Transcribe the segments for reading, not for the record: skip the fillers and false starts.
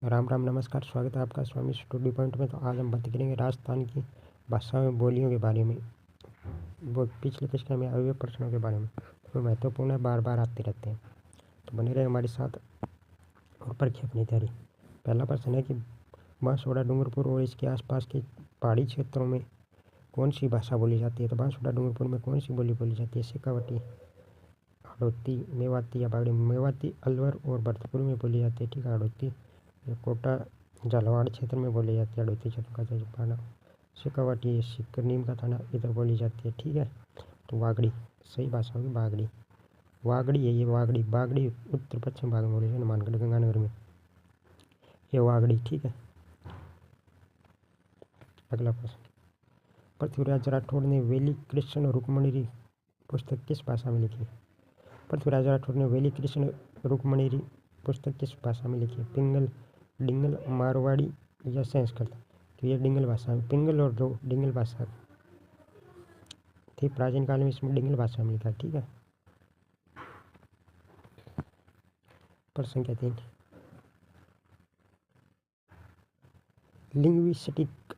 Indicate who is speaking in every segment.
Speaker 1: राम राम नमस्कार। स्वागत है आपका स्वामी स्टडी पॉइंट में। तो आज हम बात करेंगे राजस्थान की भाषाओं में बोलियों के बारे में। वो पिछले कक्षा में आए हुए प्रश्नों के बारे में तो महत्वपूर्ण है, बार बार आते रहते हैं। तो बने रहे हमारे साथ और परखिए अपनी तैयारी। पहला प्रश्न है कि बांसवाड़ा, डूंगरपुर और इसके आसपास के पहाड़ी क्षेत्रों में कौन सी भाषा बोली जाती है। तो बांसवाड़ा डूंगरपुर में कौन सी बोली बोली जाती है? शेखावटी, हाड़ौती, मेवाती या बागड़ी। मेवाती अलवर और भरतपुर में बोली जाती है। ठीक है। हाड़ौती कोटा झालावाड़ क्षेत्र में बोली जाती है। हाड़ौती क्षेत्र का पाना। शेखावाटी सीकर नीम का थाना इधर बोली जाती है। ठीक है। तो वागड़ी सही भाषा होगी बागड़ी। वागड़ी है ये, वागड़ी बागड़ी उत्तर पश्चिम भाग में बोली जाती है, हनुमानगढ़ गंगानगर में ये वागड़ी। ठीक है। अगला प्रश्न, पृथ्वीराज राठौड़ ने वेली कृष्ण रुक्मणी पुस्तक किस भाषा में लिखी? पृथ्वीराज राठौड़ ने वेली कृष्ण रुक्मणी पुस्तक किस भाषा में लिखी? पिंगल, डिंगल, मारवाड़ी या संस्कृत। तो ये डिंगल भाषा में, पिंगल और जो डिंगल भाषा थी प्राचीन काल में, इसमें डिंगल भाषा में लिखा। ठीक है। प्रश्न संख्या 3, लिंग्विस्टिक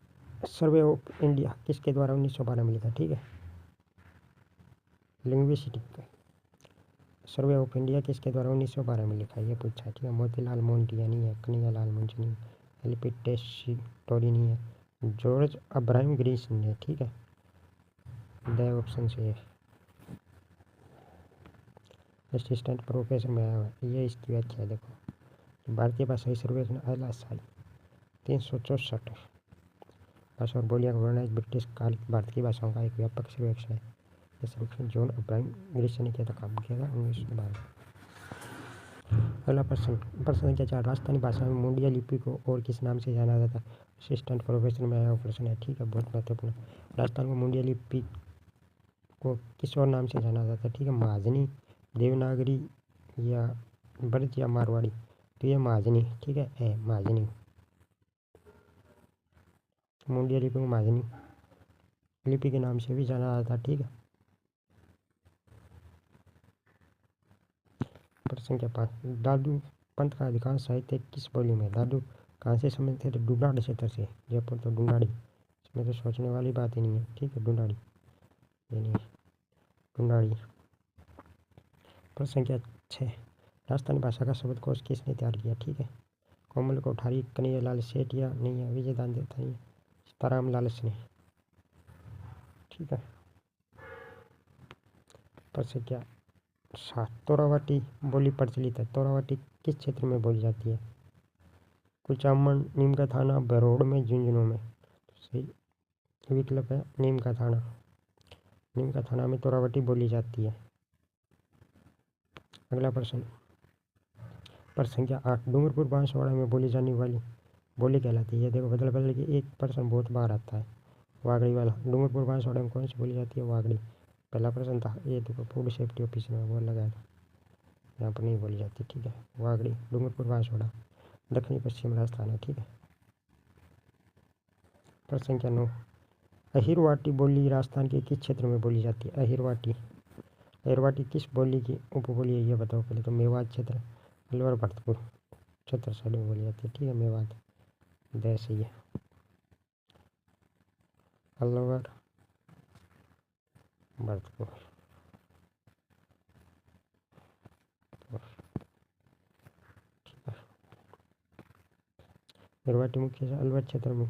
Speaker 1: सर्वे ऑफ इंडिया किसके द्वारा 1912 में लिखा? ठीक है। लिंग्विस्टिक सर्वे ऑफ इंडिया किसके द्वारा 1912 में लिखा? ये पूछा है। ठीक है। मोतीलाल मोंटिया नहीं है, कन्हैयालाल मुंशी नहीं है, एलिपिटेस टोरी नहीं है, जॉर्ज अब्राहम ग्रीस नहीं है। ठीक है। द ऑप्शन से है असिस्टेंट प्रोफेसर में आया हुआ है। ये इसकी व्याख्या है। देखो, भारतीय भाषाई सर्वेक्षण ILSI 364 भाषा और बोलियां का वर्णन ब्रिटिश काल की भारत की भाषाओं का एक व्यापक सर्वेक्षण है। यह सर्वेक्षण जॉन अब्राहम ग्रीस ने किया था, काम किया था 1912। अगला प्रश्न, प्रश्न संख्या 4, राजस्थानी भाषा में मुंडिया लिपि को और किस नाम से जाना जाता है? असिस्टेंट प्रोफेसर में आया हुआ प्रश्न है। ठीक है। बहुत महत्वपूर्ण। राजस्थान में मुंडिया लिपि को किस और नाम से जाना जाता है? ठीक है। महाजनी, देवनागरी या ब्रज या मारवाड़ी। तो ये महाजनी। ठीक है। महाजनी, मुंडिया लिपि को महाजनी लिपि के नाम से भी जाना जाता है। ठीक है। प्रश्न संख्या 5, दादू पंथ का अधिकांश साहित्य किस बोली में? दादू कहाँ से संबंधित है? तो डूडाड़ क्षेत्र से। जयपुर तो डूडाड़ी, इसमें तो सोचने वाली बात ही नहीं है। ठीक है। डूडाड़ी, ये नहीं है, डूडाड़ी। प्रश्न संख्या 6, राजस्थानी भाषा का शब्दकोश किसने तैयार किया? ठीक है। कोमल कोठारी, कन्हैयालाल सेठ या नहीं है, विजय दान देता है, सीताराम लालस ने। ठीक है। प्रश्न संख्या 7, तोरावाटी बोली प्रचलित है। तोरावाटी किस क्षेत्र में बोली जाती है? कुचामन, नीम का थाना, भरौड़ में, झुंझुनू में। सही विकल्प है नीम का थाना। नीम का थाना में तोरावाटी बोली जाती है। अगला प्रश्न, प्रश्न संख्या 8, डूंगरपुर बांसवाड़ा में बोली जाने वाली बोली कहलाती है। ये देखो, बदल बदल के एक प्रश्न बहुत बार आता है। वागड़ी वाला, डूंगरपुर बांसवाड़ा में कौन सी बोली जाती है? वागड़ी। पहला प्रश्न था ये, देखो फूड सेफ्टी ऑफिसर में वो लगाया था, यहाँ पर नहीं बोली जाती। ठीक है। वागड़ी, डूंगरपुर बांसवाड़ा, दक्षिणी पश्चिम राजस्थान है। ठीक है। प्रश्न संख्या 9, अहिरवाटी बोली राजस्थान के किस क्षेत्र में बोली जाती है? अहिरवाटी, अहिरवाटी किस बोली की उपबोली है? ये बताओ पहले। तो मेवात क्षेत्र, अलवर, भरतपुर क्षेत्र साइड में बोली जाती है। ठीक है। मेवात देश ही है, अलवर, भरतपुर। अहिरवाटी मुख्य से अलवर क्षेत्र में,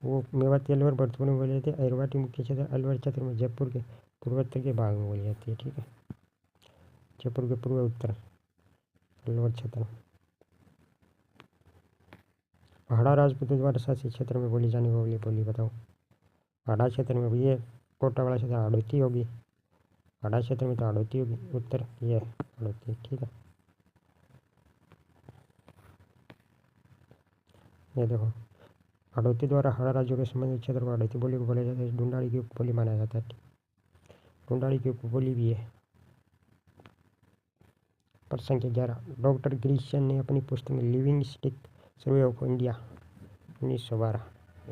Speaker 1: वो मेवाती अलवर भरतपुर में बोली जाती है। अहिरवाटी मुख्य क्षेत्र अलवर क्षेत्र में जयपुर के पूर्वोत्तर के भाग में बोली जाती है। ठीक है। जयपुर के पूर्व उत्तर अलवर क्षेत्र। हाड़ा राजपूतों द्वारा शासित क्षेत्र में बोली जाने वाली बोली बताओ। हाड़ा क्षेत्र में भी ये कोटा वाला क्षेत्र हाड़ौती होगी। हाड़ा क्षेत्र में तो हाड़ौती होगी, उत्तर ये हाड़ौती। ठीक है। ये देखो, हाड़ौती द्वारा हाड़ा राज्यों के संबंधित क्षेत्र को हाड़ौती बोली को बोला जाता है। ढूंढाड़ी की उपबोली माना जाता है। ढूंढाड़ी की उपबोली भी है। प्रश्न संख्या 11, डॉक्टर ग्रीशियन ने अपनी पुस्तक में living stick survey of India 1912,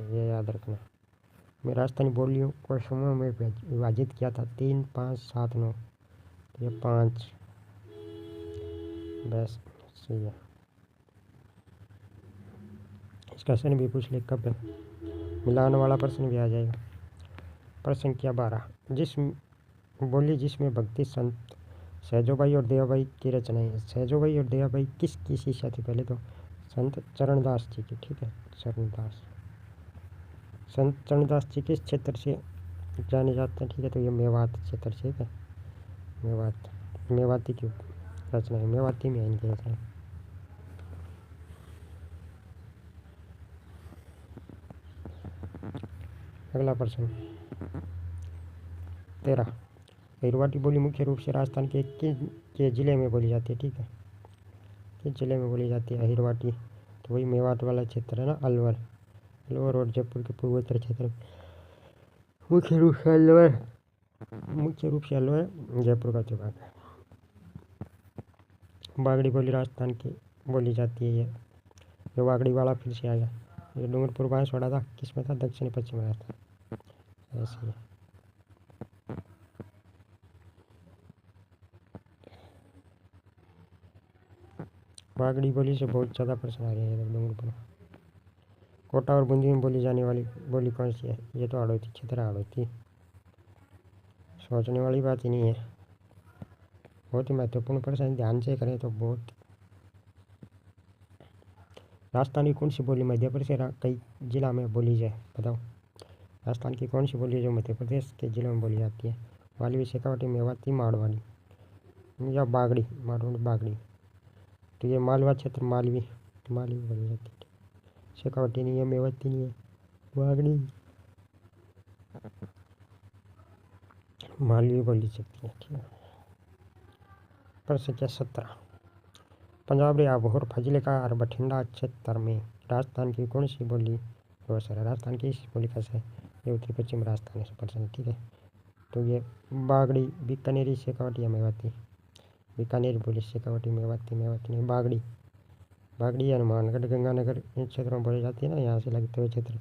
Speaker 1: ये याद रखना, में राजस्थानी बोलियों को समूह में विभाजित किया था। 3, 5, 7, 9। ये 5 बस सही है। इसका प्रश्न भी पूछ ले कब मिलान वाला प्रश्न भी आ जाएगा। प्रश्न क्या 12, जिसमें भक्ति संत सहजोबाई और दयाबाई की रचनाएं हैं। सहजोबाई और दयाबाई किसकी शिष्या थी? पहले तो संत चरणदास जी की, ठीक है, संत चरणदास जी किस क्षेत्र से जाने जाते हैं? ठीक है, तो ये मेवात क्षेत्र से है, मेवाती की रचना है, मेवाती में इनकी रचना। अगला प्रश्न 13, अहिरवाटी बोली मुख्य रूप से राजस्थान के जिले में बोली जाती है। ठीक है, किस जिले में बोली जाती है अहिरवाटी? तो वही मेवात वाला क्षेत्र है ना, अलवर और जयपुर के पूर्वोत्तर क्षेत्र, मुख्य रूप से अलवर जयपुर का जो भाग है। बागड़ी बोली राजस्थान की बोली जाती है। ये बागड़ी वाला फिर से आ गया। ये डूंगरपुर बांसवाड़ा था, किसमें था? दक्षिण पश्चिम राजस्थान। ऐसे ही बागड़ी बोली से बहुत ज़्यादा प्रश्न आ रहे हैं। डूंगरपुर, कोटा और बूंदी में बोली जाने वाली बोली कौन सी है? ये तो हाड़ौती क्षेत्र, हाड़ौती। सोचने वाली बात ही नहीं है, बहुत ही महत्वपूर्ण प्रश्न, ध्यान से करें तो बहुत। राजस्थान की कौन सी बोली मध्य प्रदेश के कई जिला में बोली जाए? बताओ, राजस्थान की कौन सी बोली है जो मध्य प्रदेश के जिलों में बोली जाती है? मालवी, शेखावटी, मेवाती, मारवाड़ी या बागड़ी? मारवाड़ी, बागड़ी। तो ये मालवा क्षेत्र, मालवी बोली जाती है। शेखावटी नहीं है, मेवाती नहीं है, बागड़ी, मालवी बोली सकती है। ठीक है, प्रश्न क्या 17, पंजाब रे आबोहर फजलिका और बठिंडा क्षेत्र में राजस्थान की कौन सी बोली रोसर है? राजस्थान की इस बोली का है ये उत्तरी पश्चिम राजस्थान से प्रश्न। ठीक है, तो ये बागड़ी, बीकानेरी, शेखावटी या मेवाती? बीकानेर बोली, शेखावटी, मेवाती नहीं, बागड़ी हनुमानगढ़, गंगानगर इन क्षेत्रों में बोली जाती है ना, यहाँ से लगते हुए क्षेत्र।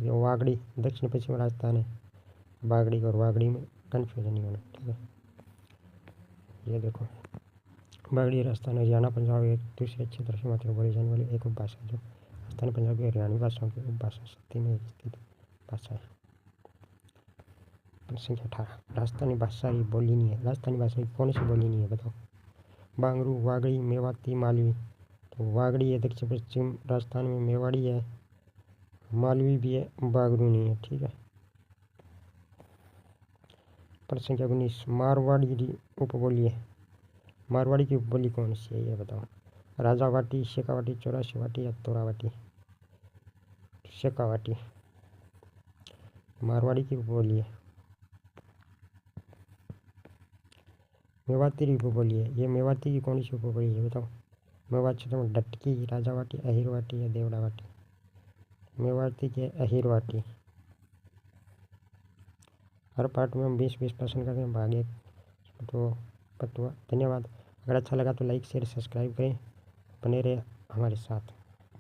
Speaker 1: वागड़ी दक्षिण पश्चिम राजस्थान है, बागड़ी और वागड़ी में कन्फ्यूजन नहीं होना। ठीक है, ये देखो, बागड़ी राजस्थान, हरियाणा, पंजाब एक दूसरे क्षेत्र से मात्र बोली जाने वाली एक उपभाषा जो राजस्थान पंजाब की हरियाणवी भाषाओं की उपभाषा सत्ती में स्थित भाषा है। संख्या 18, राजस्थानी भाषा की बोली नहीं है। राजस्थानी भाषा की कौन सी बोली नहीं है? बताओ, बांगरू, वागड़ी, मेवाती, मालवी? तो वागड़ी है दक्षिण पश्चिम राजस्थान में, मेवाड़ी है, मालवी भी है, बागरू नहीं है। ठीक है, प्रश्न संख्या 19, मारवाड़ी उपबोली है। मारवाड़ी की उपबोली कौन सी है ये बताओ? राजावाटी, शेखावाटी, चौरासीवाटी या तोरावाटी? शेखावाटी मारवाड़ी की उपबोली है। मेवाती की उपबोली है। ये मेवाती की कौन सी उपबोली है बताओ? मेवात क्षेत्र में डटकी, राजावाटी, अहिरवाटी या देवड़ावाटी? मेवाती के अहिरवाटी। हर पार्ट में हम 20-20 प्रश्न करते हैं, भाग 1 तो पतवा। धन्यवाद। अगर अच्छा लगा तो लाइक शेयर सब्सक्राइब करें, बने रहे हमारे साथ।